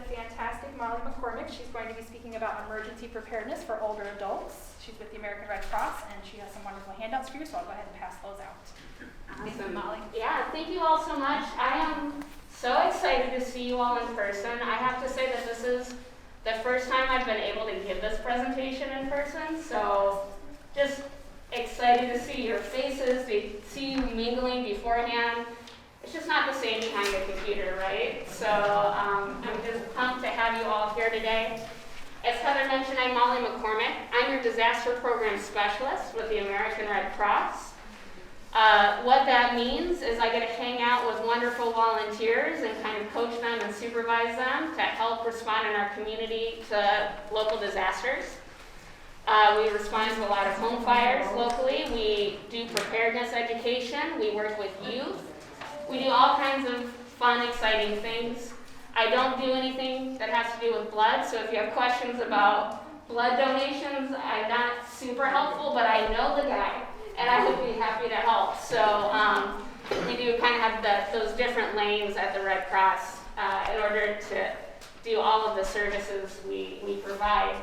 the fantastic Molly McCormick. She's going to be speaking about emergency preparedness for older adults. She's with the American Red Cross, and she has some wonderful handouts for you, so I'll go ahead and pass those out. Awesome. Thank you, Molly. Yeah, thank you all so much. I am so excited to see you all in person. I have to say that this is the first time I've been able to give this presentation in person, so just excited to see your faces, to see you mingling beforehand. It's just not the same behind a computer, right? So I'm just pumped to have you all here today. As Heather mentioned, I'm Molly McCormick. I'm your disaster program specialist with the American Red Cross. What that means is I get to hang out with wonderful volunteers and kind of coach them and supervise them to help respond in our community to local disasters. We respond to a lot of home fires locally. We do preparedness education. We work with youth. We do all kinds of fun, exciting things. I don't do anything that has to do with blood, so if you have questions about blood donations, I'm not super helpful, but I know the guy, and I would be happy to help. So we do kind of have those different lanes at the Red Cross in order to do all of the services we provide.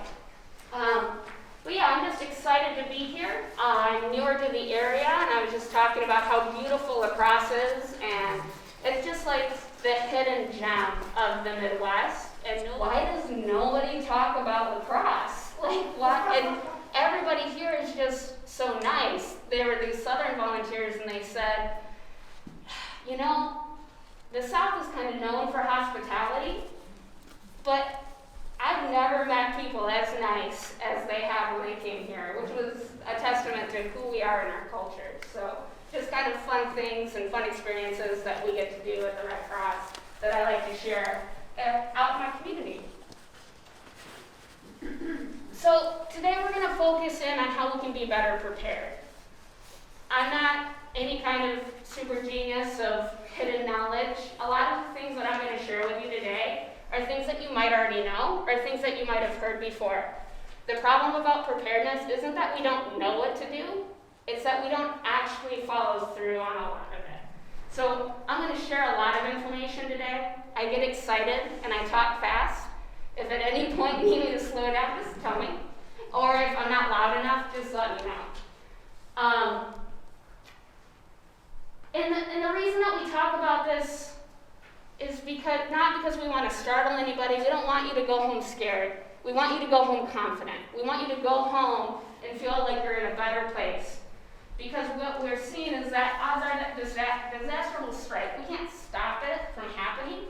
But yeah, I'm just excited to be here. I'm newer to the area, and I was just talking about how beautiful La Crosse is, and it's just like the hidden gem of the Midwest. And why does nobody talk about La Crosse? Like, why? And everybody here is just so nice. There were these Southern volunteers, and they said, you know, the South is kind of known for hospitality, but I've never met people as nice as they have when they came here, which was a testament to who we are in our culture. So just kind of fun things and fun experiences that we get to do at the Red Cross that I like to share out in my community. So today we're going to focus in on how we can be better prepared. I'm not any kind of super genius of hidden knowledge. A lot of the things that I'm going to share with you today are things that you might already know, or things that you might have heard before. The problem about preparedness isn't that we don't know what to do, it's that we don't actually follow through on a lot of it. So I'm going to share a lot of information today. I get excited and I talk fast. If at any point you need me to slow down, just tell me. Or if I'm not loud enough, just let me know. And the reason that we talk about this is not because we want to startle anybody. We don't want you to go home scared. We want you to go home confident. We want you to go home and feel like you're in a better place. Because what we're seeing is that odds are that disaster will strike. We can't stop it from happening,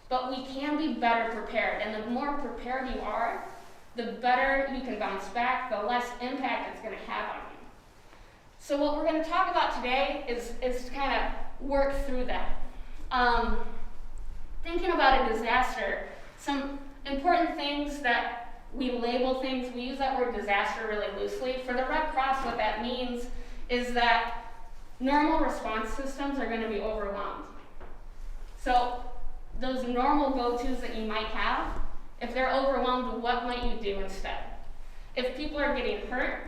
but we can be better prepared. And the more prepared you are, the better you can bounce back, the less impact it's going to have on you. So what we're going to talk about today is to kind of work through that. Thinking about a disaster, some important things that we label things, we use that word disaster really loosely. For the Red Cross, what that means is that normal response systems are going to be overwhelmed. So those normal go-tos that you might have, if they're overwhelmed, what might you do instead? If people are getting hurt,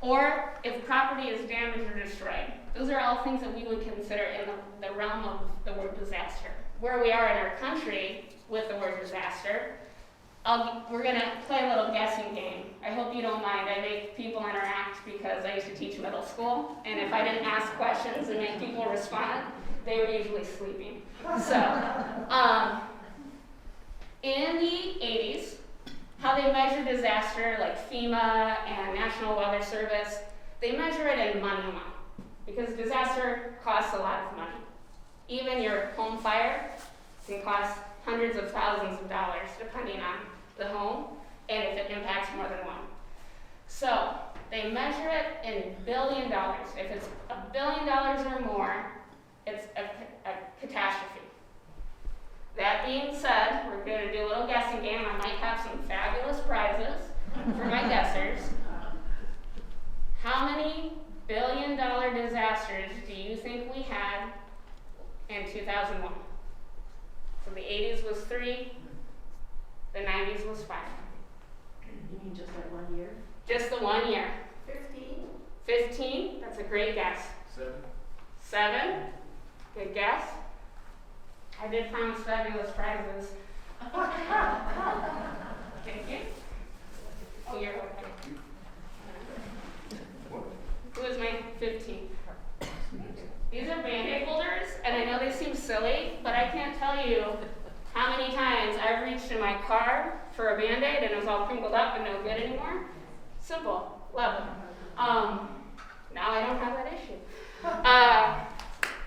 or if property is damaged or destroyed, those are all things that we would consider in the realm of the word disaster. Where we are in our country with the word disaster, we're going to play a little guessing game. I hope you don't mind. I make people interact because I used to teach middle school, and if I didn't ask questions and make people respond, they were usually sleeping. So, in the 80s, how they measure disaster, like FEMA and National Weather Service, they measure it in money amount, because disaster costs a lot of money. Even your home fire can cost hundreds of thousands of dollars, depending on the home, and if it impacts more than one. So they measure it in $1 billion. If it's $1 billion or more, it's a catastrophe. That being said, we're going to do a little guessing game. I might have some fabulous prizes for my guessers. How many billion-dollar disasters do you think we had in 2001? So the 80s was 3, the 90s was 5. You mean just that 1 year? Just the 1 year. 15. 15, that's a great guess. 7. Good guess. I did promise fabulous prizes. Thank you. Oh, you're okay. Who is my 15? These are Band-Aid holders, and I know they seem silly, but I can't tell you how many times I've reached in my car for a Band-Aid and it was all crinkled up and no good anymore. Simple, love it. Now I don't have that issue.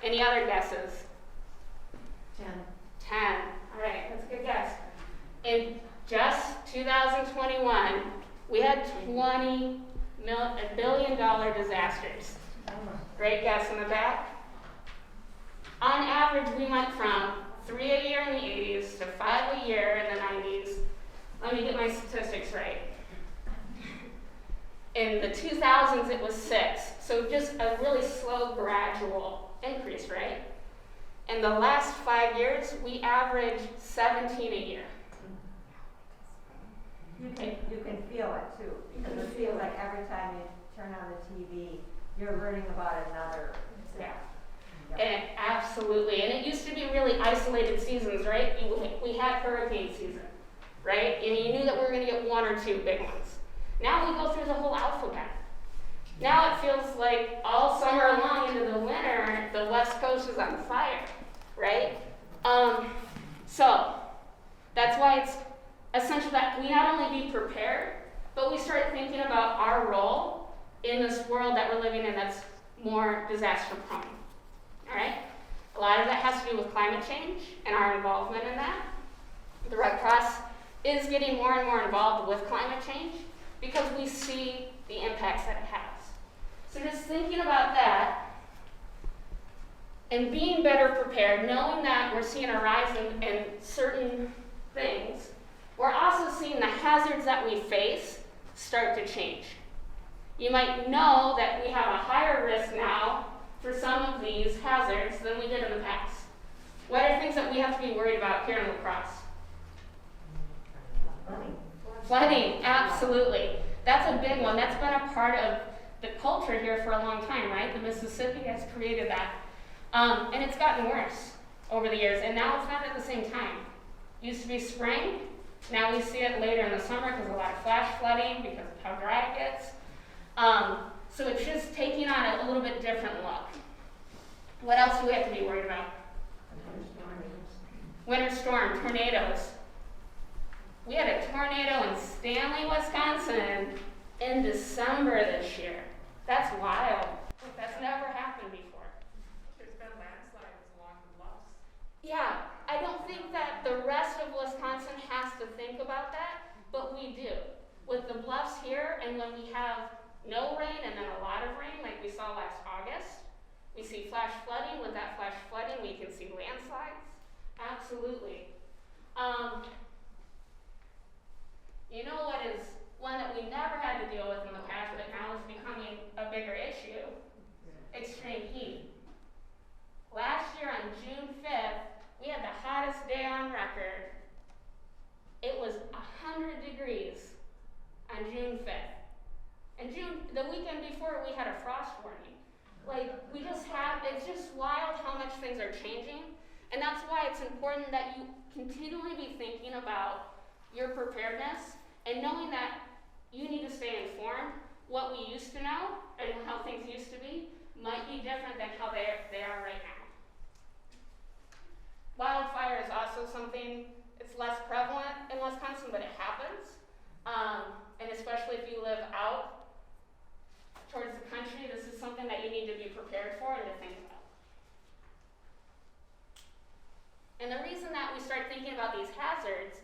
Any other guesses? 10. 10. All right, that's a good guess. In just 2021, we had $20 billion disasters. Great guess in the back. On average, we went from 3 a year in the 80s to 5 a year in the 90s. Let me get my statistics right. In the 2000s, it was 6. So just a really slow, gradual increase, right? In the last 5 years, we averaged 17 a year. You can feel it too, because it feels like every time you turn on the TV, you're learning about another. Yeah. And absolutely. And it used to be really isolated seasons, right? We had hurricane season, right? And you knew that we were going to get 1 or 2 big ones. Now we go through the whole alphabet. Now it feels like all summer long into the winter, the West Coast is on fire, right? So that's why it's essential that we not only be prepared, but we start thinking about our role in this world that we're living in that's more disaster prone. All right? A lot of that has to do with climate change and our involvement in that. The Red Cross is getting more and more involved with climate change because we see the impacts that it has. So just thinking about that and being better prepared, knowing that we're seeing a rise in certain things, we're also seeing the hazards that we face start to change. You might know that we have a higher risk now for some of these hazards than we did in the past. What are things that we have to be worried about here in La Crosse? Flooding, absolutely. That's a big one. That's been a part of the culture here for a long time, right? The Mississippi has created that. And it's gotten worse over the years, and now it's not at the same time. Used to be spring, now we see it later in the summer because of a lot of flash flooding because of how dry it gets. So it's just taking on a little bit different look. What else do we have to be worried about? Winter storm, tornadoes. We had a tornado in Stanley, Wisconsin in December this year. That's wild. That's never happened before. There's been landslides along the bluffs. Yeah, I don't think that the rest of Wisconsin has to think about that, but we do. With the bluffs here, and when we have no rain and then a lot of rain, like we saw last August, we see flash flooding. With that flash flooding, we can see landslides. Absolutely. You know what is one that we never had to deal with in the past, but now is becoming a bigger issue? Extreme heat. Last year on June 5th, we had the hottest day on record. It was 100 degrees on June 5th. And the weekend before, we had a frost warning. Like, it's just wild how much things are changing. And that's why it's important that you continually be thinking about your preparedness and knowing that you need to stay informed. What we used to know and how things used to be might be different than how they are right now. Wildfire is also something, it's less prevalent in Wisconsin, but it happens. And especially if you live out towards the country, this is something that you need to be prepared for and to think about. And the reason that we start thinking about these hazards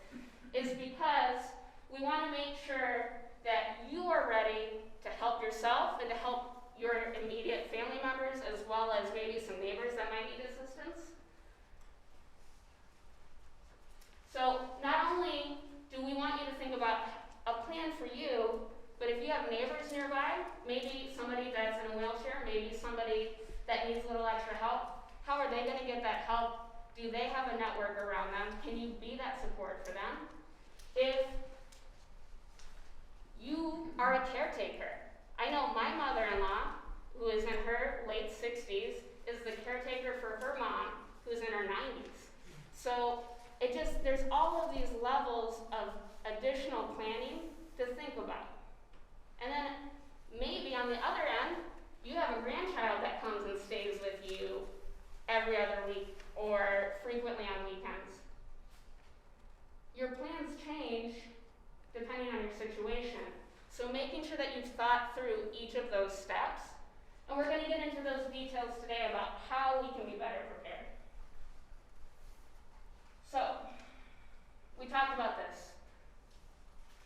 is because we want to make sure that you are ready to help yourself and to help your immediate family members as well as maybe some neighbors that might need assistance. So not only do we want you to think about a plan for you, but if you have neighbors nearby, maybe somebody that's in a wheelchair, maybe somebody that needs a little extra help, how are they going to get that help? Do they have a network around them? Can you be that support for them? If you are a caretaker, I know my mother-in-law, who is in her late 60s, is the caretaker for her mom, who's in her 90s. So there's all of these levels of additional planning to think about. And then maybe on the other end, you have a grandchild that comes and stays with you every other week or frequently on weekends. Your plans change depending on your situation. So making sure that you've thought through each of those steps, and we're going to get into those details today about how we can be better prepared. So, we talked about this.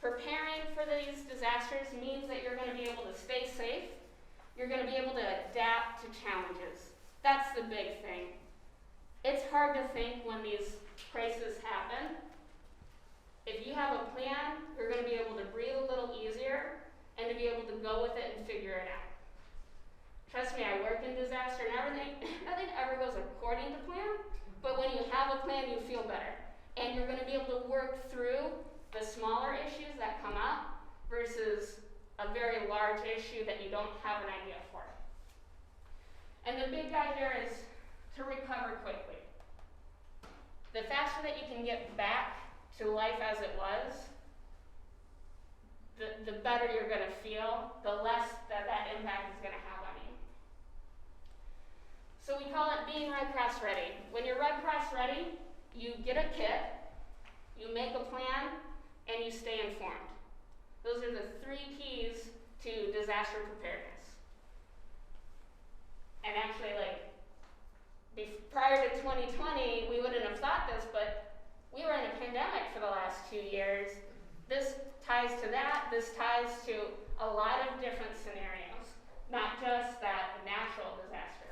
Preparing for these disasters means that you're going to be able to stay safe. You're going to be able to adapt to challenges. That's the big thing. It's hard to think when these crises happen. If you have a plan, you're going to be able to breathe a little easier and to be able to go with it and figure it out. Trust me, I work in disaster and nothing ever goes according to plan, but when you have a plan, you feel better. And you're going to be able to work through the smaller issues that come up versus a very large issue that you don't have an idea for. And the big guy here is to recover quickly. The faster that you can get back to life as it was, the better you're going to feel, the less that impact is going to have on you. So we call it being Red Cross ready. When you're Red Cross ready, you get a kit, you make a plan, and you stay informed. Those are the 3 keys to disaster preparedness. And actually, prior to 2020, we wouldn't have thought this, but we were in a pandemic for the last 2 years. This ties to that. This ties to a lot of different scenarios, not just that natural disaster.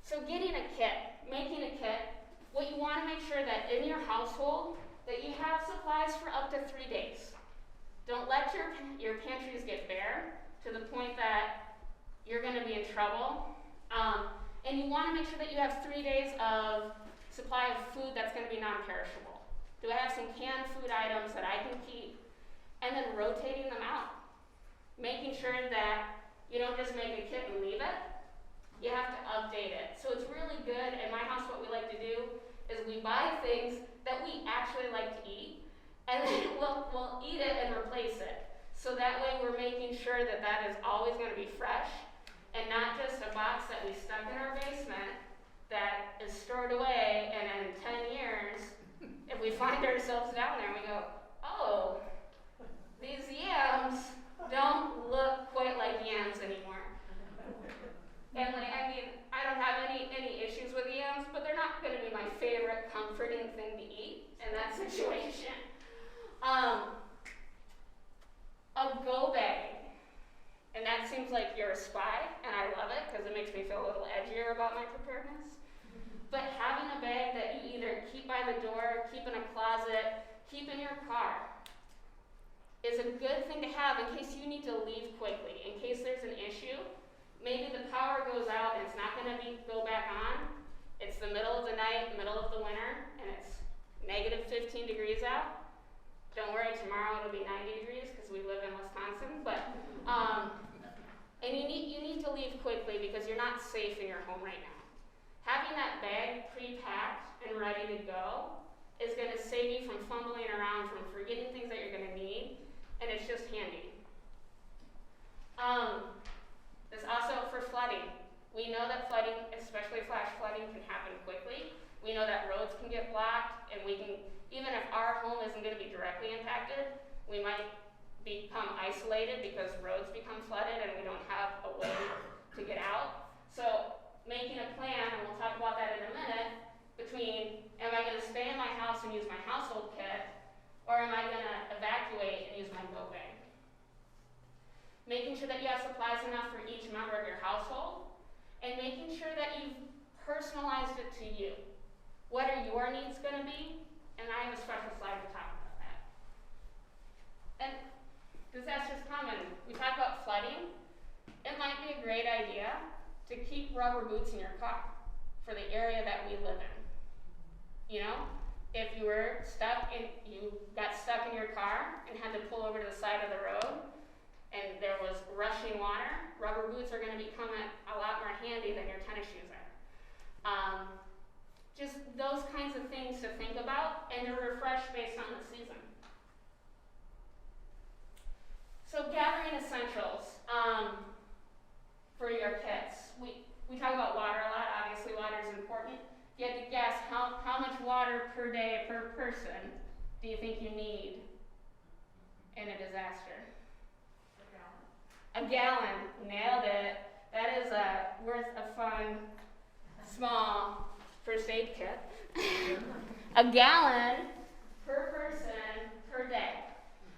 So getting a kit, making a kit, what you want to make sure that in your household, that you have supplies for up to 3 days. Don't let your pantries get bare to the point that you're going to be in trouble. And you want to make sure that you have 3 days of supply of food that's going to be non-perishable. Do I have some canned food items that I can keep? And then rotating them out. Making sure that you don't just make a kit and leave it. You have to update it. So it's really good. In my house, what we like to do is we buy things that we actually like to eat, and then we'll eat it and replace it. So that way we're making sure that that is always going to be fresh, and not just a box that we stuck in our basement that is stored away, and in 10 years, if we find ourselves down there and we go, oh, these yams don't look quite like yams anymore. And I don't have any issues with yams, but they're not going to be my favorite comforting thing to eat in that situation. A go bag. And that seems like you're a spy, and I love it because it makes me feel a little edgier about my preparedness. But having a bag that you either keep by the door, keep in a closet, keep in your car, is a good thing to have in case you need to leave quickly, in case there's an issue. Maybe the power goes out and it's not going to go back on. It's the middle of the night, middle of the winter, and it's negative 15 degrees out. Don't worry, tomorrow it'll be 90 degrees because we live in Wisconsin. But and you need to leave quickly because you're not safe in your home right now. Having that bag pre-packed and ready to go is going to save you from fumbling around, from forgetting things that you're going to need, and it's just handy. This also for flooding. We know that flooding, especially flash flooding, can happen quickly. We know that roads can get blocked, and we can, even if our home isn't going to be directly impacted, we might become isolated because roads become flooded and we don't have a way to get out. So making a plan, and we'll talk about that in a minute, between am I going to stay in my house and use my household kit, or am I going to evacuate and use my go bag? Making sure that you have supplies enough for each member of your household, and making sure that you've personalized it to you. What are your needs going to be? And I have a special slide to talk about that. And disasters come, and we talk about flooding. It might be a great idea to keep rubber boots in your car for the area that we live in. You know, if you were you got stuck in your car and had to pull over to the side of the road, and there was rushing water, rubber boots are going to become a lot more handy than your tennis shoes are. Just those kinds of things to think about and to refresh based on the season. So gathering essentials for your kits. We talk about water a lot. Obviously, water is important. If you had to guess how much water per day per person do you think you need in a disaster? A gallon. Nailed it. That is worth a fun, small first aid kit. A gallon per person per day.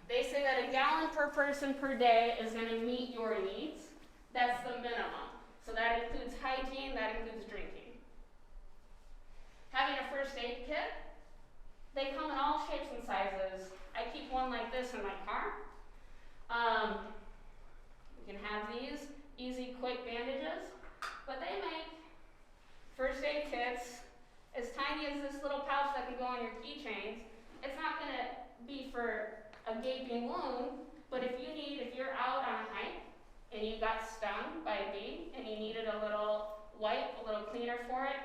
They say that a gallon per person per day is going to meet your needs. That's the minimum. So that includes hygiene, that includes drinking. Having a first aid kit, they come in all shapes and sizes. I keep one like this in my car. You can have these easy, quick bandages, but they make first aid kits as tiny as this little pouch that can go on your keychains. It's not going to be for a gaping wound, but if you're out on a hike and you got stung by a bee and you needed a little wipe, a little cleaner for it,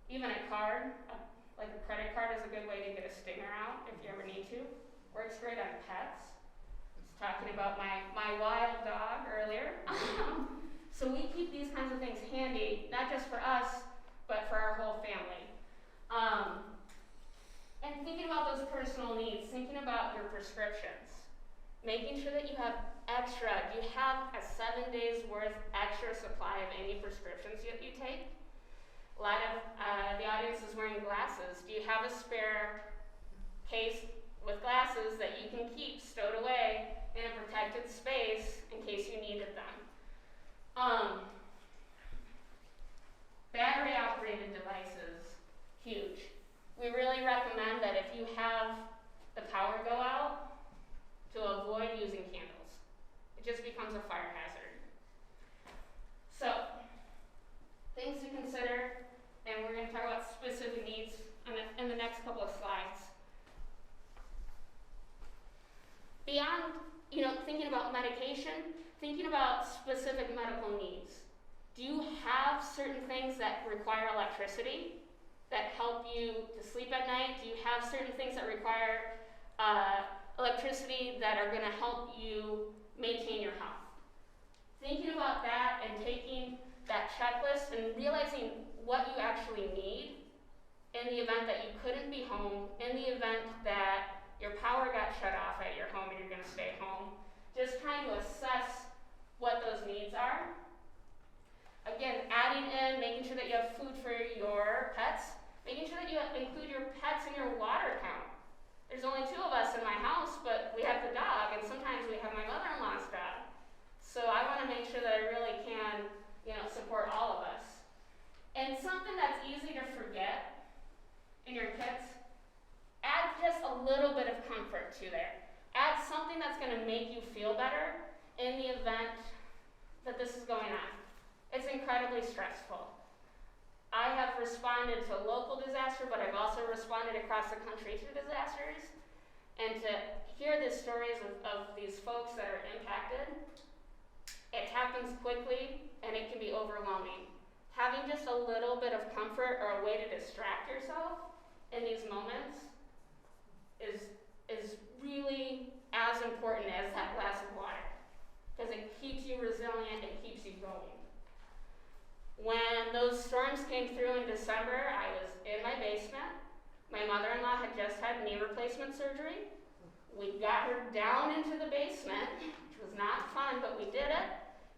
even a card, like a credit card is a good way to get a stinger out if you ever need to. Works great on pets. I was talking about my wild dog earlier. So we keep these kinds of things handy, not just for us, but for our whole family. And thinking about those personal needs, thinking about your prescriptions, making sure that you have extra. Do you have a 7 days worth extra supply of any prescriptions that you take? A lot of the audience is wearing glasses. Do you have a spare case with glasses that you can keep stowed away in a protected space in case you needed them? Battery operated devices, huge. We really recommend that if you have the power go out, to avoid using candles. It just becomes a fire hazard. So, things to consider, and we're going to talk about specific needs in the next couple of slides. Beyond, thinking about medication, thinking about specific medical needs. Do you have certain things that require electricity that help you to sleep at night? Do you have certain things that require electricity that are going to help you maintain your health? Thinking about that and taking that checklist and realizing what you actually need in the event that you couldn't be home, in the event that your power got shut off at your home and you're going to stay home. Just trying to assess what those needs are. Again, adding in, making sure that you have food for your pets, making sure that you include your pets in your water count. There's only 2 of us in my house, but we have the dog, and sometimes we have my mother-in-law's dog. So I want to make sure that I really can, support all of us. And something that's easy to forget in your kits, add just a little bit of comfort to there. Add something that's going to make you feel better in the event that this is going on. It's incredibly stressful. I have responded to local disaster, but I've also responded across the country to disasters. And to hear the stories of these folks that are impacted, it happens quickly and it can be overwhelming. Having just a little bit of comfort or a way to distract yourself in these moments is really as important as that glass of water, because it keeps you resilient, it keeps you going. When those storms came through in December, I was in my basement. My mother-in-law had just had knee replacement surgery. We got her down into the basement, which was not fun, but we did it,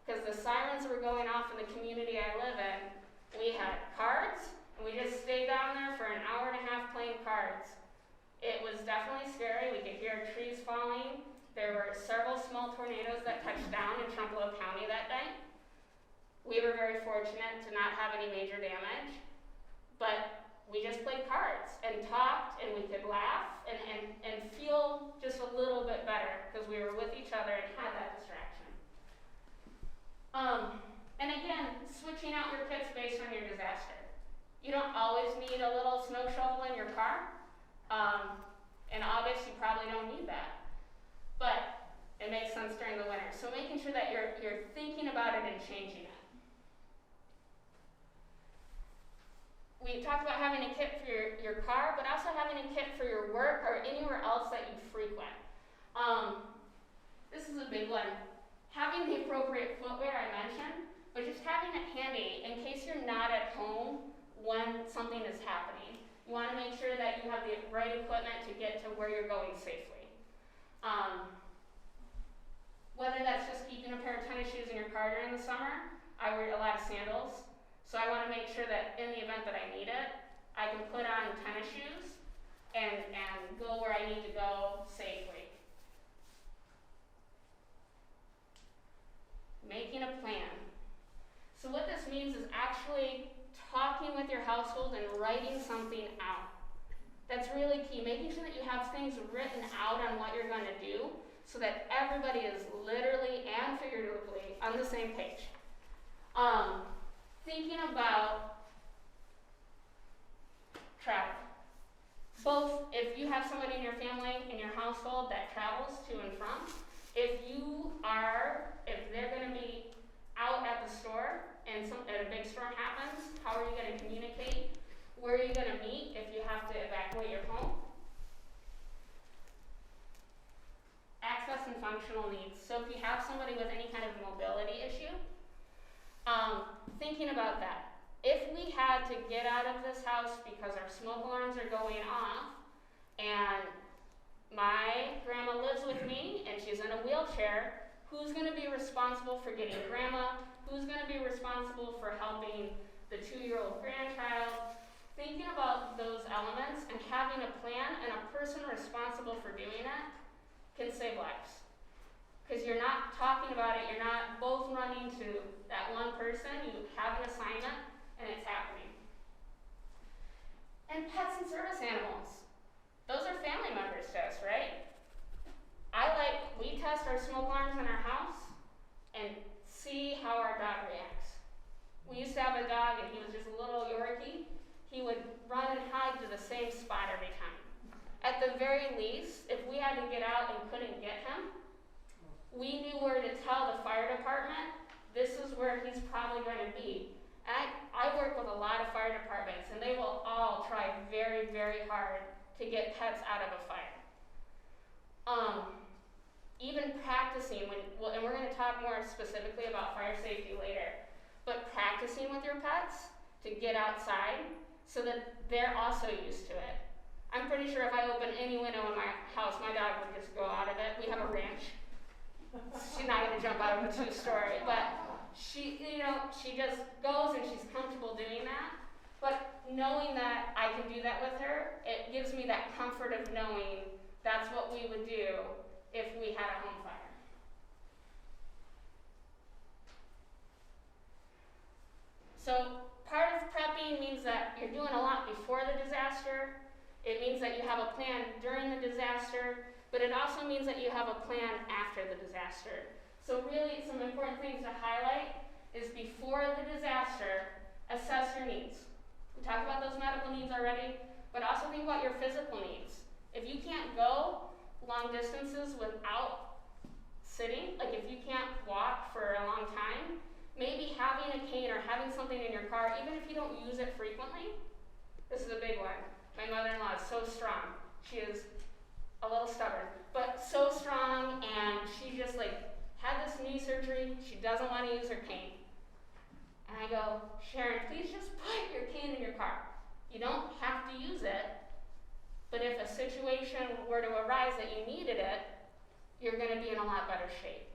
because the sirens were going off in the community I live in. We had cards, and we just stayed down there for an hour and a half playing cards. It was definitely scary. We could hear trees falling. There were several small tornadoes that touched down in Trumpereau County that night. We were very fortunate to not have any major damage, but we just played cards and talked, and we could laugh and feel just a little bit better because we were with each other and had that distraction. And again, switching out your kits based on your disaster. You don't always need a little snow shovel in your car. In August, you probably don't need that, but it makes sense during the winter. So making sure that you're thinking about it and changing it. We talked about having a kit for your car, but also having a kit for your work or anywhere else that you frequent. This is a big one. Having the appropriate footwear I mentioned, but just having it handy in case you're not at home when something is happening. You want to make sure that you have the right equipment to get to where you're going safely. Whether that's just keeping a pair of tennis shoes in your car during the summer, I wear a lot of sandals, so I want to make sure that in the event that I need it, I can put on tennis shoes and go where I need to go safely. Making a plan. So what this means is actually talking with your household and writing something out. That's really key, making sure that you have things written out on what you're going to do so that everybody is literally and figuratively on the same page. Thinking about travel. Both if you have somebody in your family, in your household that travels to and from, if they're going to be out at the store and a big storm happens, how are you going to communicate? Where are you going to meet if you have to evacuate your home? Access and functional needs. So if you have somebody with any kind of mobility issue, thinking about that. If we had to get out of this house because our smoke alarms are going off and my grandma lives with me and she's in a wheelchair, who's going to be responsible for getting grandma? Who's going to be responsible for helping the 2-year-old grandchild? Thinking about those elements and having a plan and a person responsible for doing it can save lives. Because you're not talking about it, you're not both running to that one person, you have an assignment and it's happening. And pets and service animals. Those are family members to us, right? We test our smoke alarms in our house and see how our dog reacts. We used to have a dog and he was just a little Yorkie. He would run and hide to the same spot every time. At the very least, if we had to get out and couldn't get him, we knew where to tell the fire department, this is where he's probably going to be. And I work with a lot of fire departments and they will all try very, very hard to get pets out of a fire. Even practicing, and we're going to talk more specifically about fire safety later, but practicing with your pets to get outside so that they're also used to it. I'm pretty sure if I open any window in my house, my dog would just go out of it. We have a ranch. She's not going to jump out of a 2-story, but she just goes and she's comfortable doing that. But knowing that I can do that with her, it gives me that comfort of knowing that's what we would do if we had a home fire. So part of prepping means that you're doing a lot before the disaster. It means that you have a plan during the disaster, but it also means that you have a plan after the disaster. So really some important things to highlight is before the disaster, assess your needs. We talked about those medical needs already, but also think about your physical needs. If you can't go long distances without sitting, like if you can't walk for a long time, maybe having a cane or having something in your car, even if you don't use it frequently. This is a big one. My mother-in-law is so strong. She is a little stubborn, but so strong, and she just had this knee surgery. She doesn't want to use her cane. And I go, Sharon, please just put your cane in your car. You don't have to use it, but if a situation were to arise that you needed it, you're going to be in a lot better shape.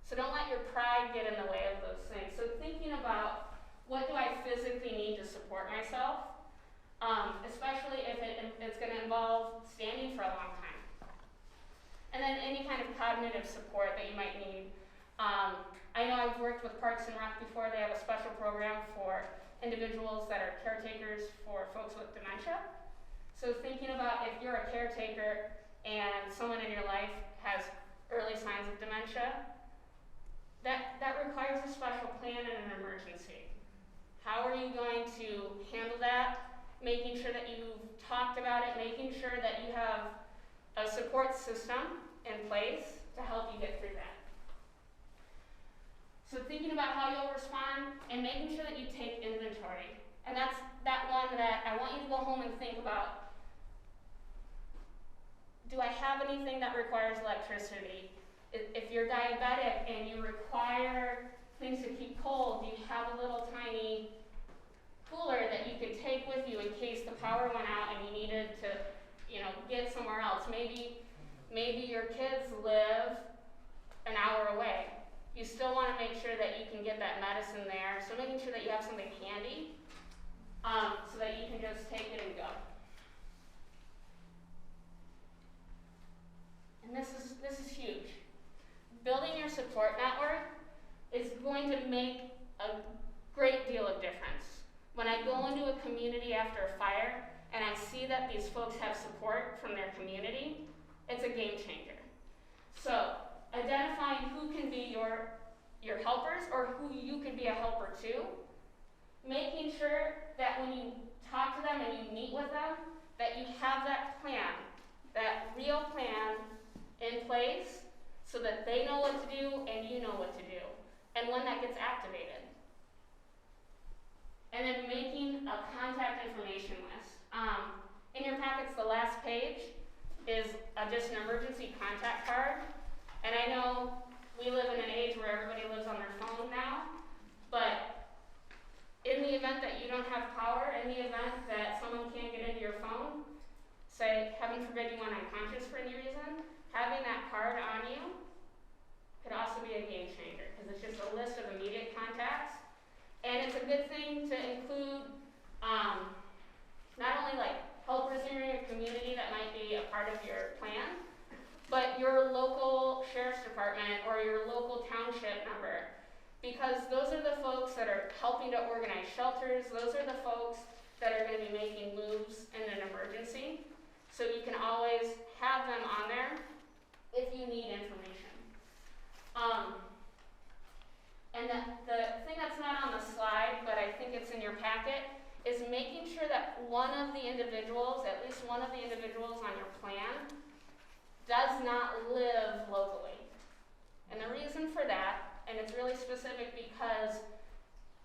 So don't let your pride get in the way of those things. So thinking about what do I physically need to support myself, especially if it's going to involve standing for a long time. And then any kind of cognitive support that you might need. I know I've worked with Parks and Rec before. They have a special program for individuals that are caretakers for folks with dementia. So thinking about if you're a caretaker and someone in your life has early signs of dementia, that requires a special plan and an emergency. How are you going to handle that? Making sure that you've talked about it, making sure that you have a support system in place to help you get through that. So thinking about how you'll respond and making sure that you take inventory. And that's that one that I want you to go home and think about. Do I have anything that requires electricity? If you're diabetic and you require things to keep cold, do you have a little tiny cooler that you could take with you in case the power went out and you needed to, get somewhere else? Maybe your kids live an hour away. You still want to make sure that you can get that medicine there, so making sure that you have something handy so that you can just take it and go. And this is huge. Building your support network is going to make a great deal of difference. When I go into a community after a fire and I see that these folks have support from their community, it's a game changer. So identifying who can be your helpers or who you can be a helper to, making sure that when you talk to them and you meet with them, that you have that plan, that real plan in place so that they know what to do and you know what to do, and when that gets activated. And then making a contact information list. In your packets, the last page is just an emergency contact card. And I know we live in an age where everybody lives on their phone now, but in the event that you don't have power, in the event that someone can't get into your phone, say, heaven forbid you went unconscious for any reason, having that card on you could also be a game changer, because it's just a list of immediate contacts. And it's a good thing to include not only helpers in your community that might be a part of your plan, but your local sheriff's department or your local township member, because those are the folks that are helping to organize shelters. Those are the folks that are going to be making moves in an emergency. So you can always have them on there if you need information. And the thing that's not on the slide, but I think it's in your packet, is making sure that one of the individuals, at least one of the individuals on your plan, does not live locally. And the reason for that, and it's really specific because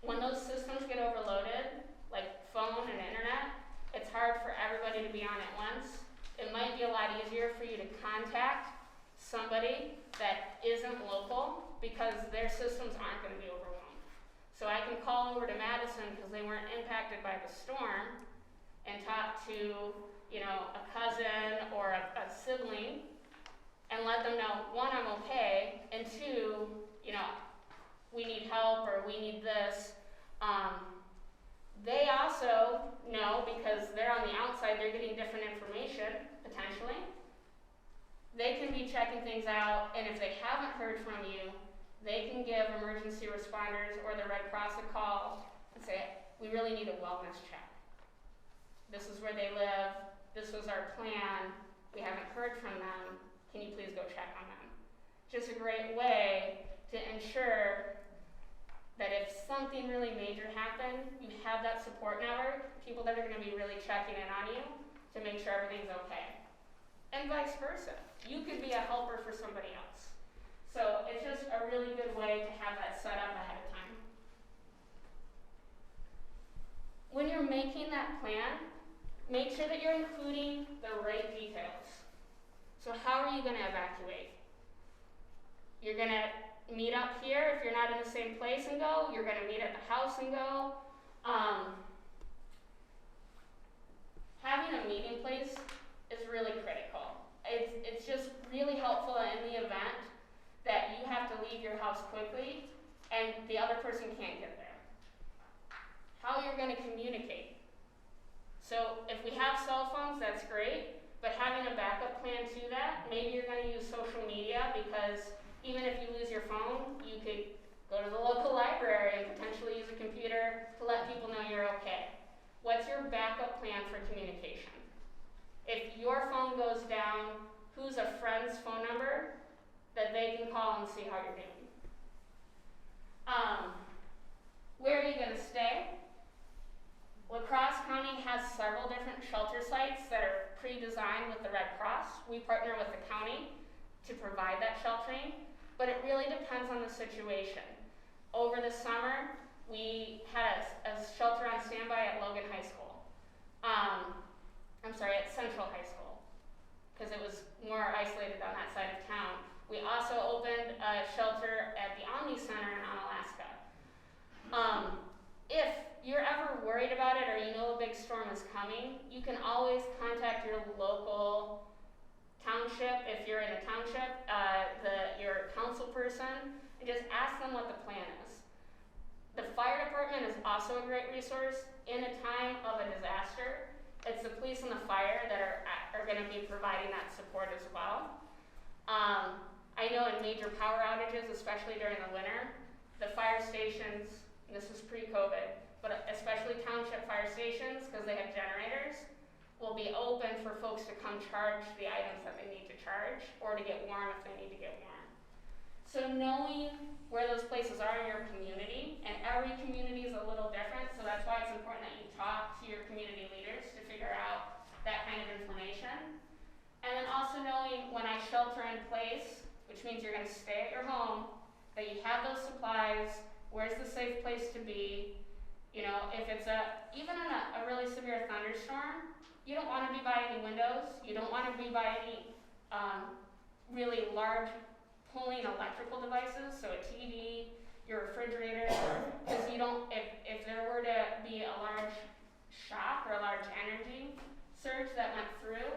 when those systems get overloaded, like phone and internet, it's hard for everybody to be on at once. It might be a lot easier for you to contact somebody that isn't local because their systems aren't going to be overwhelmed. So I can call over to Madison because they weren't impacted by the storm and talk to, a cousin or a sibling and let them know, one, I'm okay, and two, we need help or we need this. They also know, because they're on the outside, they're getting different information, potentially. They can be checking things out, and if they haven't heard from you, they can give emergency responders or the Red Cross a call and say, we really need a wellness check. This is where they live, this was our plan, we haven't heard from them, can you please go check on them? Just a great way to ensure that if something really major happened, you have that support network, people that are going to be really checking in on you to make sure everything's okay. And vice versa. You could be a helper for somebody else. So it's just a really good way to have that set up ahead of time. When you're making that plan, make sure that you're including the right details. So how are you going to evacuate? You're going to meet up here if you're not in the same place and go. You're going to meet at the house and go. Having a meeting place is really critical. It's just really helpful in the event that you have to leave your house quickly and the other person can't get there. How you're going to communicate. So if we have cell phones, that's great, but having a backup plan to that, maybe you're going to use social media, because even if you lose your phone, you could go to the local library and potentially use a computer to let people know you're okay. What's your backup plan for communication? If your phone goes down, who's a friend's phone number that they can call and see how you're doing? Where are you going to stay? La Crosse County has several different shelter sites that are pre-designed with the Red Cross. We partner with the county to provide that sheltering, but it really depends on the situation. Over the summer, we had a shelter on standby at Logan High School. At Central High School, because it was more isolated on that side of town. We also opened a shelter at the Omni Center in Onalaska. If you're ever worried about it or you know a big storm is coming, you can always contact your local township, if you're in a township, your council person, and just ask them what the plan is. The fire department is also a great resource in a time of a disaster. It's the police and the fire that are going to be providing that support as well. I know in major power outages, especially during the winter, the fire stations, and this is pre-COVID, but especially township fire stations, because they have generators, will be open for folks to come charge the items that they need to charge, or to get warm if they need to get warm. So knowing where those places are in your community, and every community is a little different, so that's why it's important that you talk to your community leaders to figure out that kind of information. And then also knowing when I shelter in place, which means you're going to stay at your home, that you have those supplies, where's the safe place to be. You know, if it's even in a really severe thunderstorm, you don't want to be by any windows, you don't want to be by any really large pulling electrical devices, so a TV, your refrigerator, because you don't, if there were to be a large shock or a large energy surge that went through,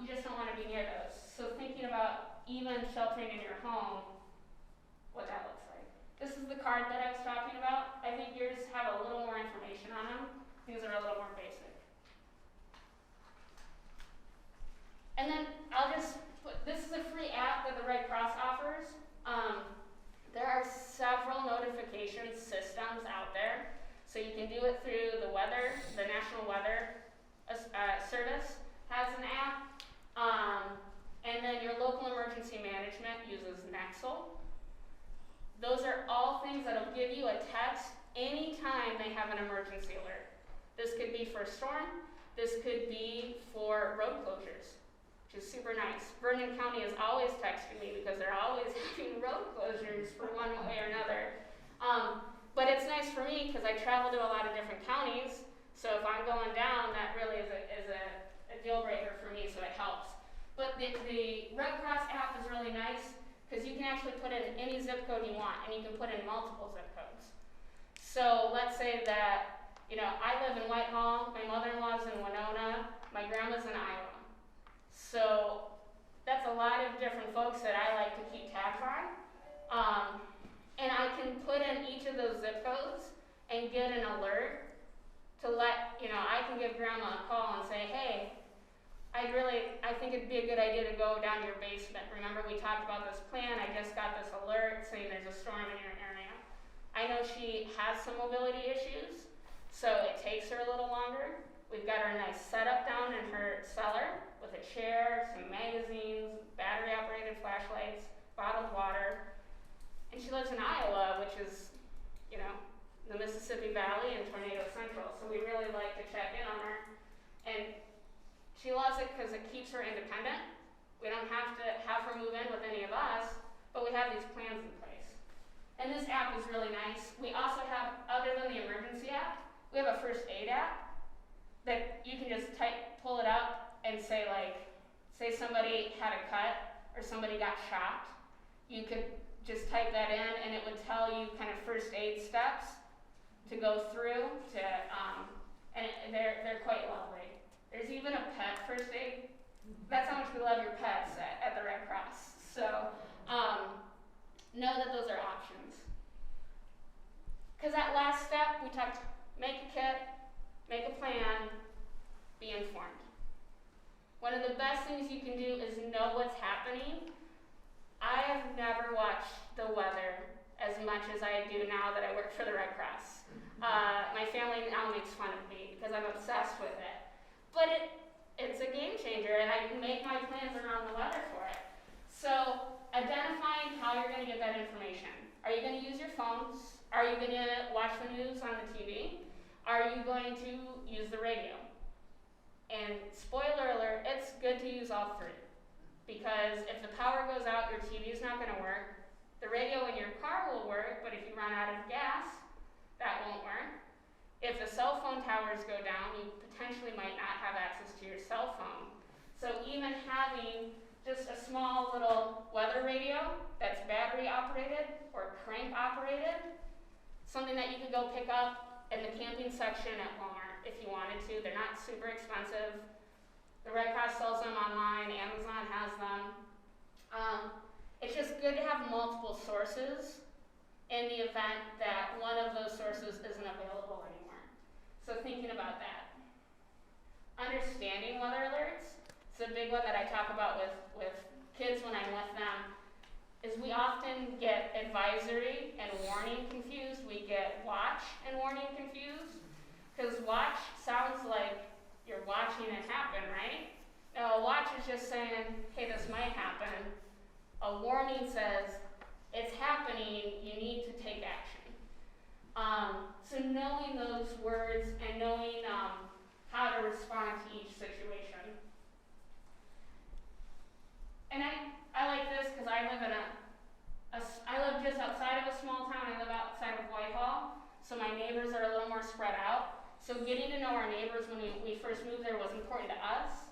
you just don't want to be near those. So thinking about even sheltering in your home, what that looks like. This is the card that I was talking about. I think yours have a little more information on them. These are a little more basic. And then I'll just put, this is a free app that the Red Cross offers. There are several notification systems out there. So you can do it through the weather, the National Weather Service has an app. And then your local emergency management uses Nexel. Those are all things that'll give you a text anytime they have an emergency alert. This could be for a storm. This could be for road closures, which is super nice. Vernon County is always texting me because they're always having road closures for one way or another. But it's nice for me because I travel to a lot of different counties. So if I'm going down, that really is a deal breaker for me, so it helps. But the Red Cross app is really nice because you can actually put in any zip code you want, and you can put in multiple zip codes. So let's say that, you know, I live in Whitehall, my mother-in-law's in Winona, my grandma's in Iowa. So that's a lot of different folks that I like to keep tabs on. And I can put in each of those zip codes and get an alert to let, you know, I can give grandma a call and say, hey, I think it'd be a good idea to go down to your basement. Remember we talked about this plan, I just got this alert saying there's a storm in your area. I know she has some mobility issues, so it takes her a little longer. We've got her nice setup down in her cellar with a chair, some magazines, battery operated flashlights, bottled water. And she lives in Iowa, which is, you know, the Mississippi Valley and Tornado Central, so we really like to check in on her. And she loves it because it keeps her independent. We don't have to have her move in with any of us, but we have these plans in place. And this app is really nice. We also have, other than the emergency app, we have a first aid app that you can just pull it up and say, like, say somebody had a cut or somebody got shocked. You could just type that in and it would tell you kind of first aid steps to go through they're quite lovely. There's even a pet first aid. That's how much we love your pets at the Red Cross. So know that those are options. Because that last step, we talked, make a kit, make a plan, be informed. One of the best things you can do is know what's happening. I have never watched the weather as much as I do now that I work for the Red Cross. My family now makes fun of me because I'm obsessed with it. But it's a game changer, and I can make my plans around the weather for it. So identifying how you're going to get that information. Are you going to use your phones? Are you going to watch the news on the TV? Are you going to use the radio? And spoiler alert, it's good to use all three. Because if the power goes out, your TV is not going to work. The radio in your car will work, but if you run out of gas, that won't work. If the cell phone towers go down, you potentially might not have access to your cell phone. So even having just a small little weather radio that's battery operated or crank operated, something that you could go pick up in the camping section at Walmart if you wanted to. They're not super expensive. The Red Cross sells them online, Amazon has them. It's just good to have multiple sources in the event that one of those sources isn't available anymore. So thinking about that. Understanding weather alerts. It's a big one that I talk about with kids when I'm with them, is we often get advisory and warning confused. We get watch and warning confused, because watch sounds like you're watching it happen, right? Now a watch is just saying, hey, this might happen. A warning says, it's happening, you need to take action. So knowing those words and knowing how to respond to each situation. And I like this because I live in I live just outside of a small town. I live outside of Whitehall, so my neighbors are a little more spread out. So getting to know our neighbors when we first moved there was important to us.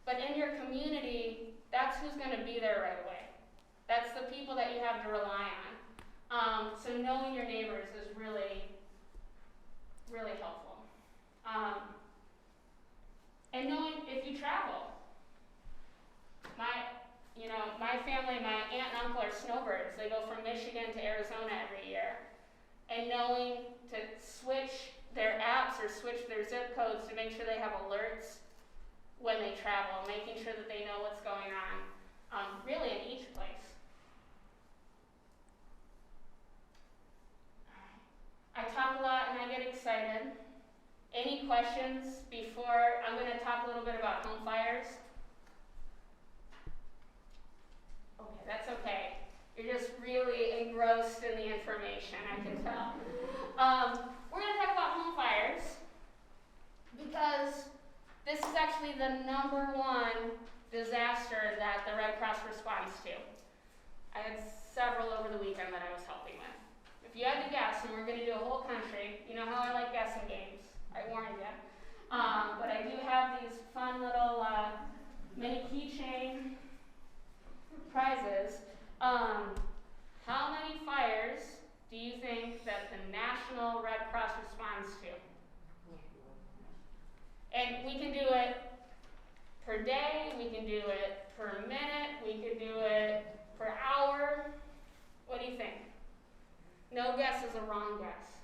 But in your community, that's who's going to be there right away. That's the people that you have to rely on. So knowing your neighbors is really, really helpful. And knowing if you travel. My family, my aunt and uncle are snowbirds. They go from Michigan to Arizona every year. And knowing to switch their apps or switch their zip codes to make sure they have alerts when they travel, making sure that they know what's going on, really in each place. I talk a lot and I get excited. Any questions before I'm going to talk a little bit about home fires? Okay, that's okay. You're just really engrossed in the information, I can tell. We're going to talk about home fires because this is actually the #1 disaster that the Red Cross responds to. I had several over the weekend that I was helping with. If you had to guess, and we're going to do a whole country, you know how I like guessing games. I warned you. But I do have these fun little mini keychain prizes. How many fires do you think that the National Red Cross responds to? And we can do it per day, we can do it per minute, we could do it per hour. What do you think? No guess is a wrong guess.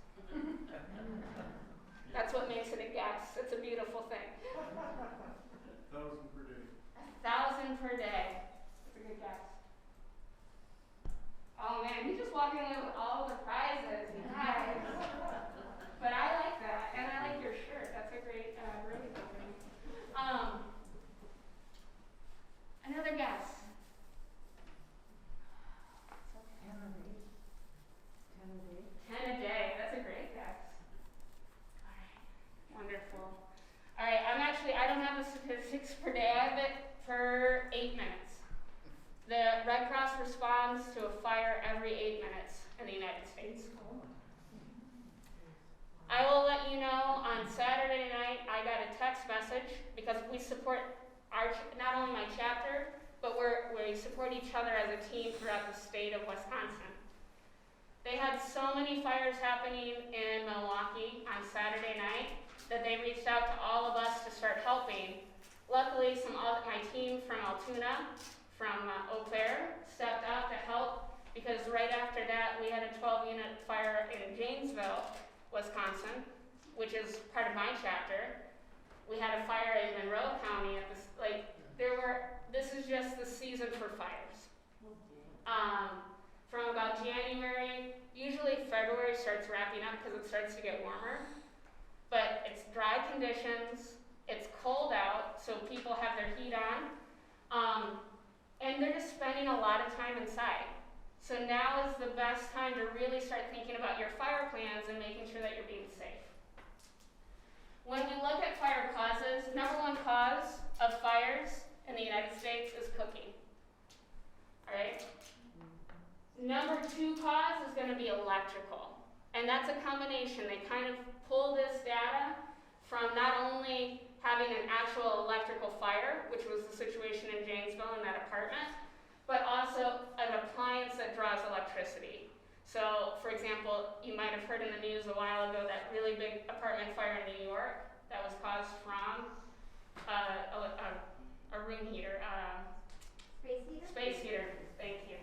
That's what makes it a guess. It's a beautiful thing. 1,000 per day. 1,000 per day. That's a good guess. Oh man, he's just walking away with all the prizes. Nice. But I like that, and I like your shirt. That's a great branding company. Another guess. 10 a day. That's a great guess. All right. Wonderful. All right. I don't have the statistics per day. I have it per 8 minutes. The Red Cross responds to a fire every 8 minutes in the United States. I will let you know on Saturday night I got a text message because we support not only my chapter, but we support each other as a team throughout the state of Wisconsin. They had so many fires happening in Milwaukee on Saturday night that they reached out to all of us to start helping. Luckily, my team from Altoona, from Eau Claire, stepped out to help because right after that we had a 12-unit fire in Janesville, Wisconsin, which is part of my chapter. We had a fire in Monroe County at this, this is just the season for fires. From about January, usually February starts wrapping up because it starts to get warmer. But it's dry conditions, it's cold out, so people have their heat on, and they're just spending a lot of time inside. So now is the best time to really start thinking about your fire plans and making sure that you're being safe. When we look at fire causes, #1 cause of fires in the United States is cooking. All right? #2 cause is going to be electrical. And And that's a combination. They kind of pull this data from not only having an actual electrical fire, which was the situation in Janesville in that apartment, but also an appliance that draws electricity. So, for example, you might have heard in the news a while ago that really big apartment fire in New York that was caused from a room heater, Space heater? space heater, thank you.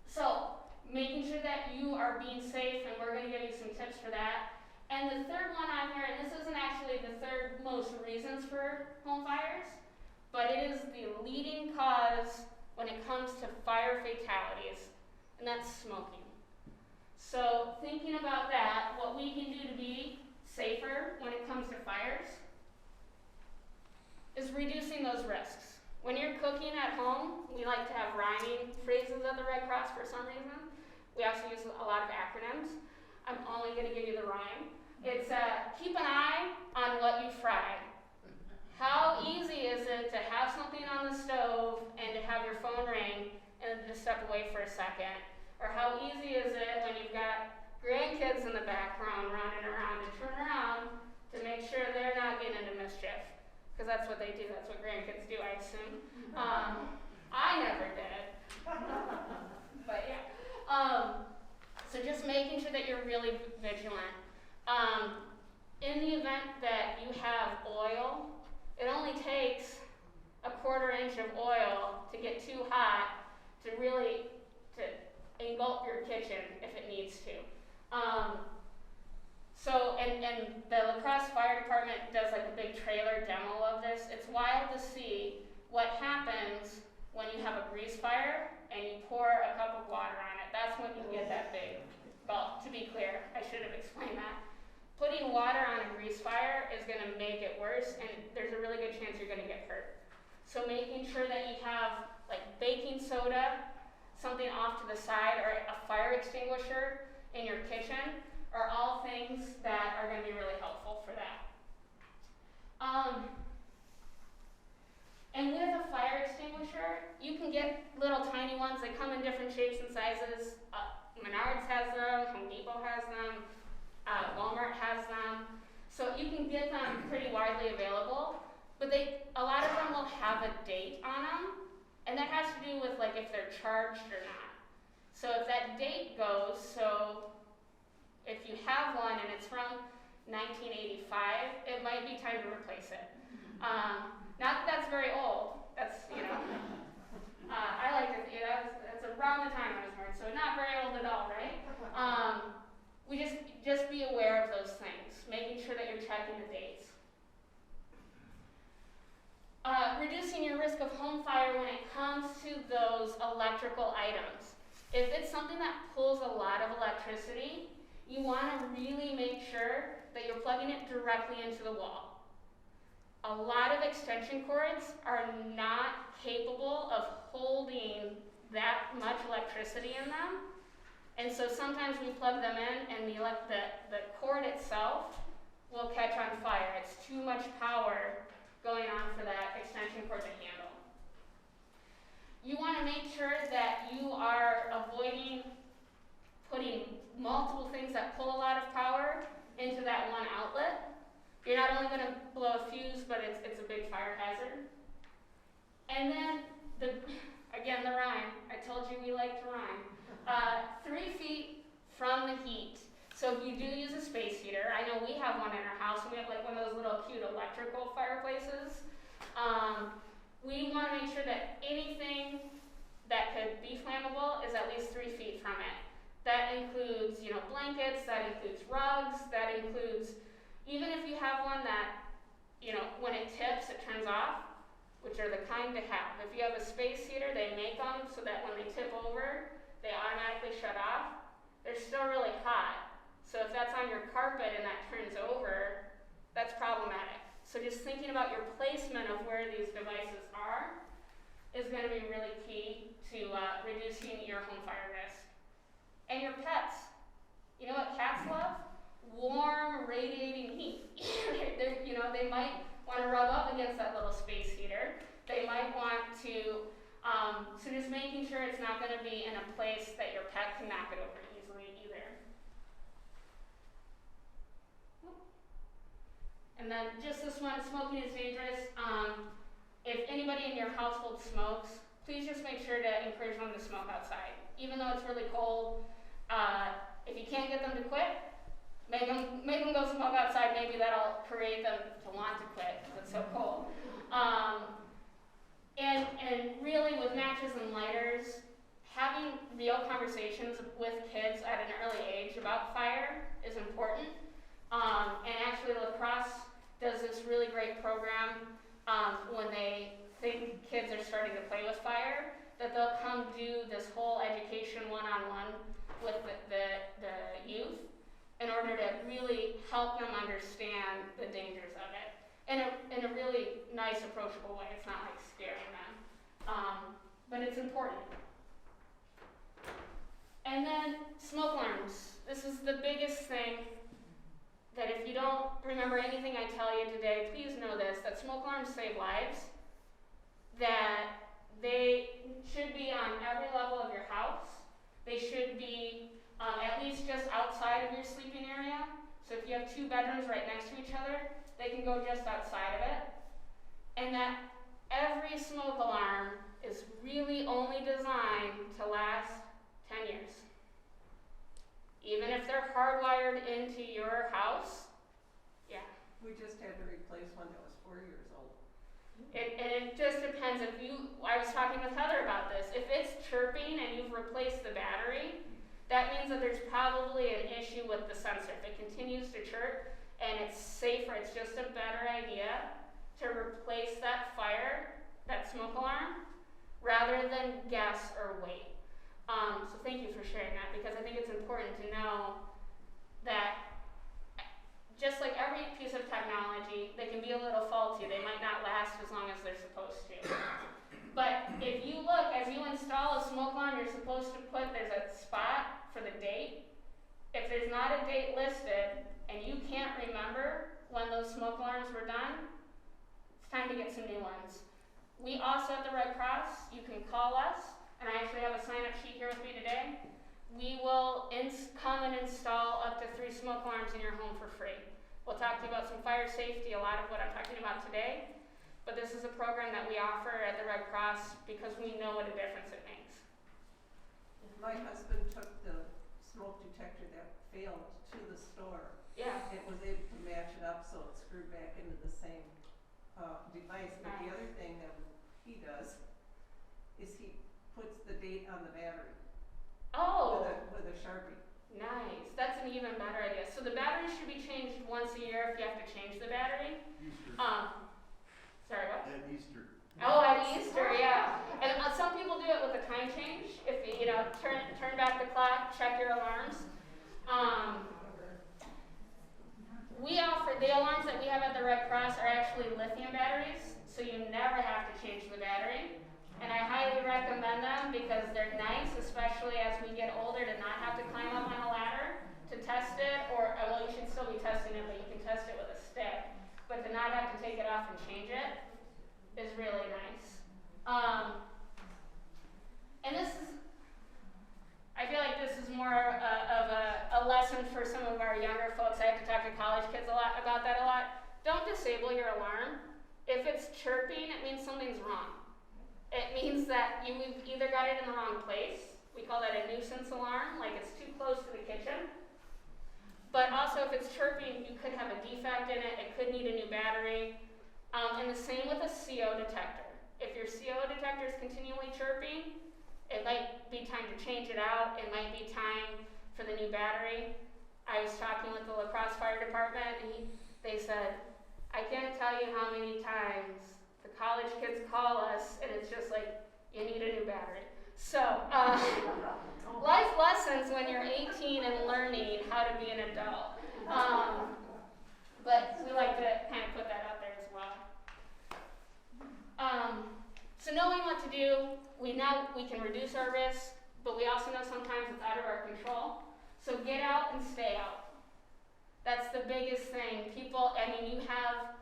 So, making sure that you are being safe, and we're going to give you some tips for that. And the third one on here, and this isn't actually the third most reasons for home fires, but it is the leading cause when it comes to fire fatalities, and that's smoking. So thinking about that, what we can do to be safer when it comes to fires is reducing those risks. When you're cooking at home, we like to have rhyming phrases at the Red Cross for some reason. We also use a lot of acronyms. I'm only going to give you the rhyme. It's keep an eye on what you fry. How easy is it to have something on the stove and to have your phone ring and just step away for a second? Or how easy is it when you've got grandkids in the background running around to turn around to make sure they're not getting into mischief? Because that's what they do. That's what grandkids do, I assume. I never did. But yeah. So just making sure that you're really vigilant. In the event that you have oil, it only takes a 1/4 inch of oil to get too hot to really engulf your kitchen if it needs to. And the La Crosse Fire Department does like a big trailer demo of this. It's wild to see what happens when you have a grease fire and you pour a cup of water on it. That's when you get that big. Well, to be clear, I should have explained that. Putting water on a grease fire is going to make it worse, and there's a really good chance you're going to get hurt. So making sure that you have like baking soda, something off to the side, or a fire extinguisher in your kitchen are all things that are going to be really helpful for that. And with a fire extinguisher, you can get little tiny ones. They come in different shapes and sizes. Menards has them, Home Depot has them, Walmart has them. So you can get them pretty widely available, but a lot of them will have a date on them, and that has to do with like if they're charged or not. So if that date goes, so if you have one and it's from 1985, it might be time to replace it. Not that that's very old. That's, I like to, that's around the time I was born, so not very old at all, right? We just be aware of those things, making sure that you're checking the dates. Reducing your risk of home fire when it comes to those electrical items. If it's something that pulls a lot of electricity, you want to really make sure that you're plugging it directly into the wall. A lot of extension cords are not capable of holding that much electricity in them. And so sometimes we plug them in and the cord itself will catch on fire. It's too much power going on for that extension cord to handle. You want to make sure that you are avoiding putting multiple things that pull a lot of power into that one outlet. You're not only going to blow a fuse, but it's a big fire hazard. And then, again, the rhyme. I told you we like to rhyme. 3 feet from the heat. So if you do use a space heater, I know we have one in our house, and we have like one of those little cute electrical fireplaces. We want to make sure that anything that could be flammable is at least 3 feet from it. That includes, blankets, that includes rugs, that includes, even if you have one that, when it tips, it turns off, which are the kind to have. If you have a space heater, they make them so that when they tip over, they automatically shut off. They're still really hot. So if that's on your carpet and that turns over, that's problematic. So just thinking about your placement of where these devices are is going to be really key to reducing your home fire risk. And your pets. You know what cats love? Warm, radiating heat. They might want to rub up against that little space heater. They might want to, so just making sure it's not going to be in a place that your pet can knock it over easily either. And then just this one, smoking is dangerous. If anybody in your household smokes, please just make sure to encourage them to smoke outside. Even though it's really cold, if you can't get them to quit, make them go smoke outside. Maybe that'll create them to want to quit because it's so cold. And really with matches and lighters, having real conversations with kids at an early age about fire is important. And actually La Crosse does this really great program when they think kids are starting to play with fire, that they'll come do this whole education one-on-one with the youth in order to really help them understand the dangers of it in a really nice, approachable way. It's not like scaring them, but it's important. And then smoke alarms. This is the biggest thing that if you don't remember anything I tell you today, please know this, that smoke alarms save lives, that they should be on every level of your house. They should be at least just outside of your sleeping area. So if you have 2 bedrooms right next to each other, they can go just outside of it. And that every smoke alarm is really only designed to last 10 years. Even if they're hardwired into your house, yeah. We just had to replace one that was 4 years old. It just depends. I was talking with Heather about this. If it's chirping and you've replaced the battery, that means that there's probably an issue with the sensor. If it continues to chirp and it's safer, it's just a better idea to replace that smoke alarm, rather than guess or wait. So thank you for sharing that, because I think it's important to know that just like every piece of technology, they can be a little faulty. They might not last as long as they're supposed to. But if you look, as you install a smoke alarm, you're supposed to there's a spot for the date. If there's not a date listed and you can't remember when those smoke alarms were done, it's time to get some new ones. We also at the Red Cross, you can call us, and I actually have a sign-up sheet here with me today. We will come and install up to 3 smoke alarms in your home for free. We'll talk to you about some fire safety, a lot of what I'm talking about today, but this is a program that we offer at the Red Cross because we know what a difference it makes. My husband took the smoke detector that failed to the store. Yeah. It was able to match it up so it screwed back into the same device. But the other thing that he does is he puts the date on the battery. Oh. With a Sharpie. Nice. That's an even better idea. So the battery should be changed once a year if you have to change the battery. Easter. Sorry, what? At Easter. Oh, at Easter, yeah. And some people do it with a time change. If you turn back the clock, check your alarms. We offer the alarms that we have at the Red Cross are actually lithium batteries, so you never have to change the battery. And I highly recommend them because they're nice, especially as we get older, to not have to climb up on a ladder to test it, or, well, you should still be testing it, but you can test it with a stick. But to not have to take it off and change it is really nice. And this is, I feel like this is more of a lesson for some of our younger folks. I have to talk to college kids about that a lot. Don't disable your alarm. If it's chirping, it means something's wrong. It means that you've either got it in the wrong place. We call that a nuisance alarm, like it's too close to the kitchen. But also if it's chirping, you could have a defect in it. It could need a new battery. And the same with a CO detector. If your CO detector is continually chirping, it might be time to change it out. It might be time for the new battery. I was talking with the La Crosse Fire Department, and they said, I can't tell you how many times the college kids call us, and it's just like, you need a new battery. So, life lessons when you're 18 and learning how to be an adult. But we like to kind of put that out there as well. So knowing what to do, we can reduce our risk, but we also know sometimes it's out of our control. So get out and stay out. That's the biggest thing. You have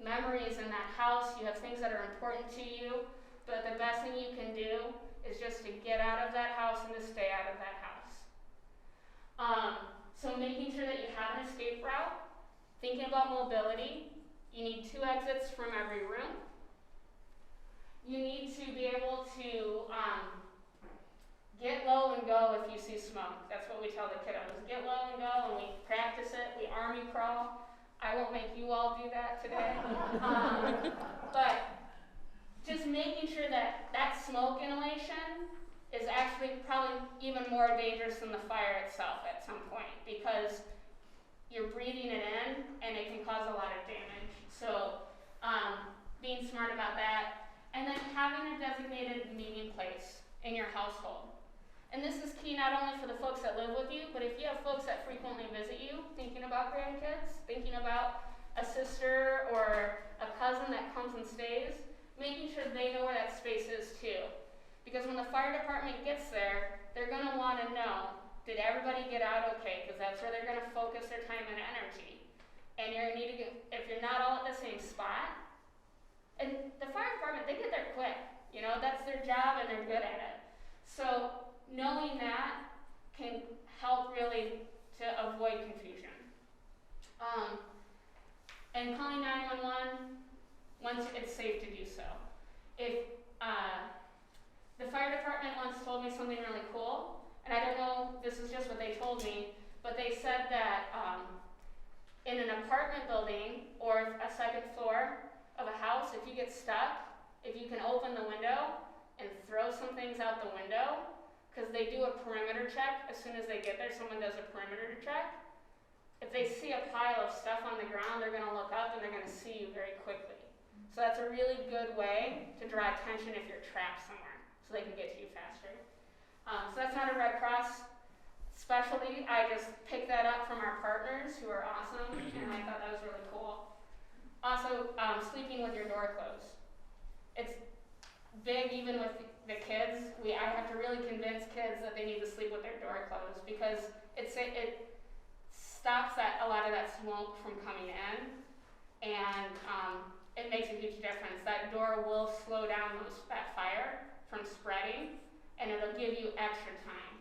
memories in that house, you have things that are important to you, but the best thing you can do is just to get out of that house and to stay out of that So making sure that you have an escape route, thinking about mobility. You need 2 exits from every room. You need to be able to get low and go if you see smoke. That's what we tell the kiddos. Get low and go, and we practice it. We army crawl. I won't make you all do that today. But just making sure that that smoke inhalation is actually probably even more dangerous than the fire itself at some point, because you're breathing it in and it can cause a lot of damage. So being smart about that, and then having a designated meeting place in your household. And this is key not only for the folks that live with you, but if you have folks that frequently visit you, thinking about grandkids, thinking about a sister or a cousin that comes and stays, making sure they know where that space is too. Because when the fire department gets there, they're going to want to know, did everybody get out okay? Because that's where they're going to focus their time and energy. And you're going to need to get, if you're not all at the same spot, and the fire department, they get there quick. You know, that's their job and they're good at it. So knowing that can help really to avoid confusion. And calling 911 once it's safe to do so. If the fire department once told me something really cool, and I don't know, this is just what they told me, but they said that in an apartment building or a second floor of a house, if you get stuck, if you can open the window and throw some things out the window, because they do a perimeter check as soon as they get there. Someone does a perimeter check. If they see a pile of stuff on the ground, they're going to look up and they're going to see you very quickly. So that's a really good way to draw attention if you're trapped somewhere, so they can get to you faster. So that's not a Red Cross specialty. I just picked that up from our partners who are awesome, and I thought that was really cool. Also, sleeping with your door closed. It's big even with the kids. I have to really convince kids that they need to sleep with their door closed, because it stops a lot of that smoke from coming in, and it makes a huge difference. That door will slow down that fire from spreading, and it'll give you extra time.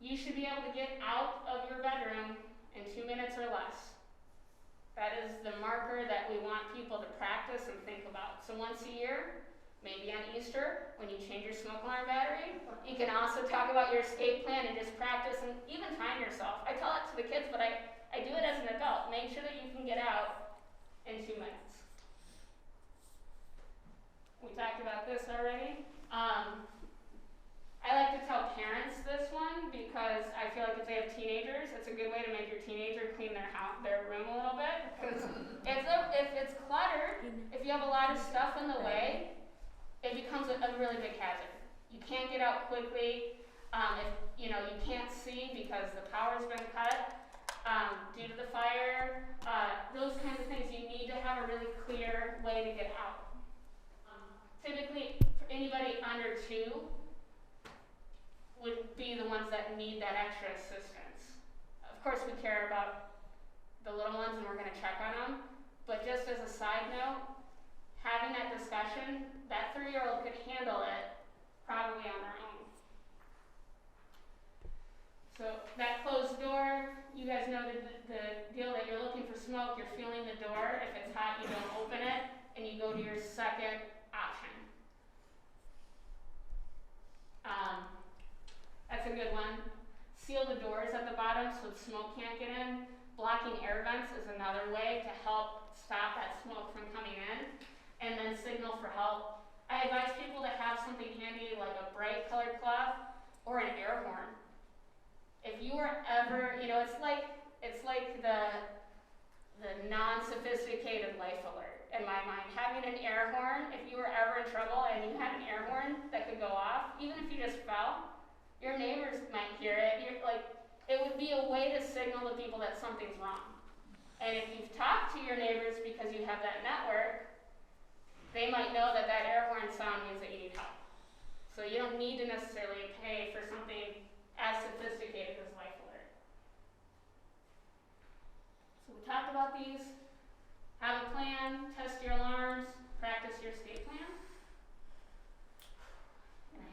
You should be able to get out of your bedroom in 2 minutes or less. That is the marker that we want people to practice and think about. So once a year, maybe on Easter, when you change your smoke alarm battery, you can also talk about your escape plan and just practice and even time yourself. I tell it to the kids, but I do it as an adult. Make sure that you can get out in 2 minutes. We talked about this already. I like to tell parents this one because I feel like if they have teenagers, it's a good way to make your teenager clean their room a little bit. Because if it's cluttered, if you have a lot of stuff in the way, it becomes a really big hazard. You can't get out quickly. If you can't see because the power's been cut due to the fire. Those kinds of things, you need to have a really clear way to get out. Typically, for anybody under 2 would be the ones that need that extra assistance. Of course, we care about the little ones and we're going to check on them, but just as a side note, having that discussion, that 3-year-old could handle it probably on their own. So that closed door, you guys know the deal that you're looking for smoke, you're feeling the door. If it's hot, you don't open it, and you go to your second option. That's a good one. Seal the doors at the bottom so the smoke can't get in. Blocking air vents is another way to help stop that smoke from coming in. And then signal for help. I advise people to have something handy like a bright colored cloth or an air horn. If you were ever, it's like the non-sophisticated life alert in my mind. Having an air horn, if you were ever in trouble and you had an air horn that could go off, even if you just fell, your neighbors might hear it. It would be a way to signal to people that something's wrong. And if you've talked to your neighbors because you have that network, they might know that air horn sound means that you need help. So you don't need to necessarily pay for something as sophisticated as life alert. So we talked about these. Have a plan, test your alarms, practice your escape plan.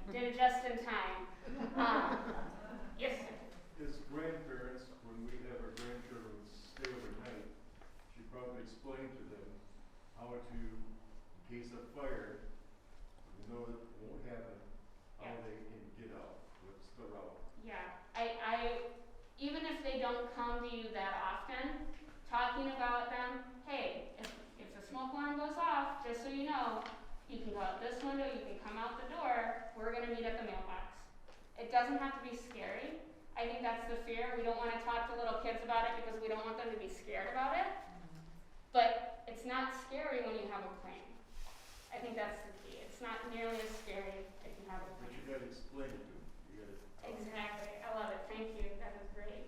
I did it just in time. Yes, sir. As grandparents, when we have our grandchildren stay overnight, she probably explained to them how to, in case of fire, you know that it won't happen, how Yeah. they can get out, what's the route. Yeah, I even if they don't come to you that often, talking about them, hey, if the smoke alarm goes off, just so you know, you can go out this window, you can come out the door, we're gonna meet at the mailbox. It doesn't have to be scary. I think that's the fear. We don't want to talk to little kids about it because we don't want them to be scared about it. But it's not scary when you have a plan. I think that's the key. It's not nearly as scary if you have a But plan. you gotta explain it to them. You gotta. Exactly. I love it. Thank you. That is great.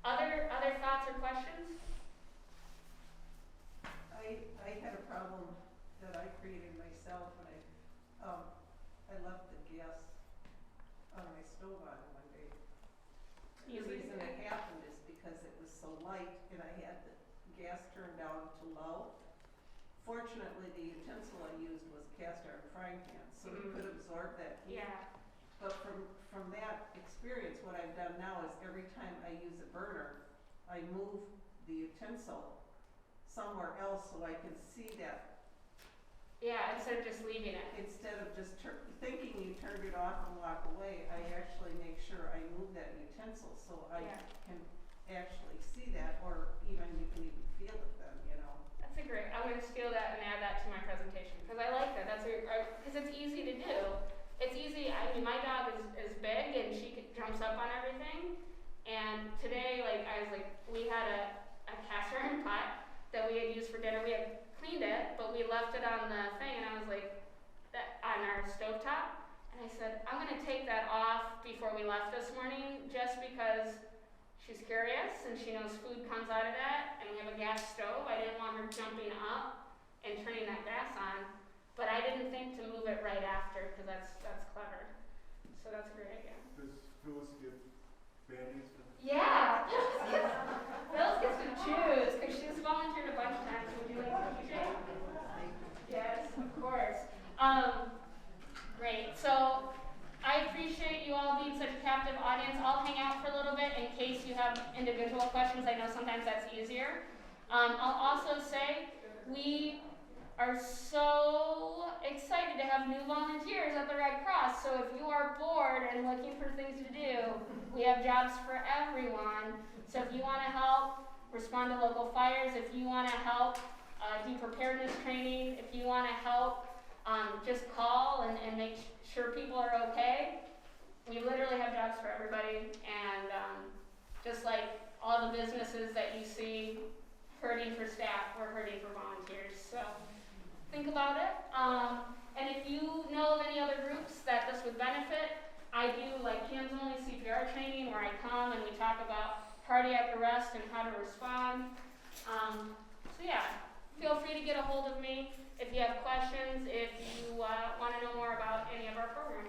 Other thoughts or questions? I had a problem that I created myself when I left the gas on my stove on one day. The Easy. reason it happened is because it was so light and I had the gas turned down to low. Fortunately, the utensil I used was cast iron frying pan, so it could absorb that heat. Yeah. But from that experience, what I've done now is every time I use a burner, I move the utensil somewhere else so I can see that Yeah, instead of just leaving it. instead of just thinking you turned it off and walk away. I actually make sure I move that utensil so I Yeah. can actually see that, or even you can even feel it then, you know. That's a great. I'm going to steal that and add that to my presentation because I like that. That's because it's easy to do. It's easy. I mean, my dog is big and jumps up on everything. And today, we had a cast iron pot that we had used for dinner. We had cleaned it, but we left it on the thing, and I was like, on our stovetop. And I said, I'm going to take that off before we left this morning just because she's curious and she knows food comes out of that, and we have a gas stove. I didn't want her jumping up and turning that gas on, but I didn't think to move it right after because that's clever. So that's a great idea. Does Phyllis get Band-Aids for that? Yeah, Phyllis gets to choose because she's volunteered a bunch of times. Would you like to PJ? Yes, of course. Great. So I appreciate you all being such a captive audience. I'll hang out for a little bit in case you have individual questions. I know sometimes that's easier. I'll also say we are so excited to have new volunteers at the Red Cross. So if you are bored and looking for things to do, we have jobs for everyone. So if you want to help respond to local fires, if you want to help do preparedness training, if you want to help just call and make sure people are okay, we literally have jobs for everybody. And just like all the businesses that you see hurting for staff, we're hurting for volunteers. So think about it. And if you know of any other groups that this would benefit, I do hands-only CPR training where I come and we talk about cardiac arrest and how to respond. So yeah, feel free to get a hold of me if you have questions, if you want to know more about any of our programs.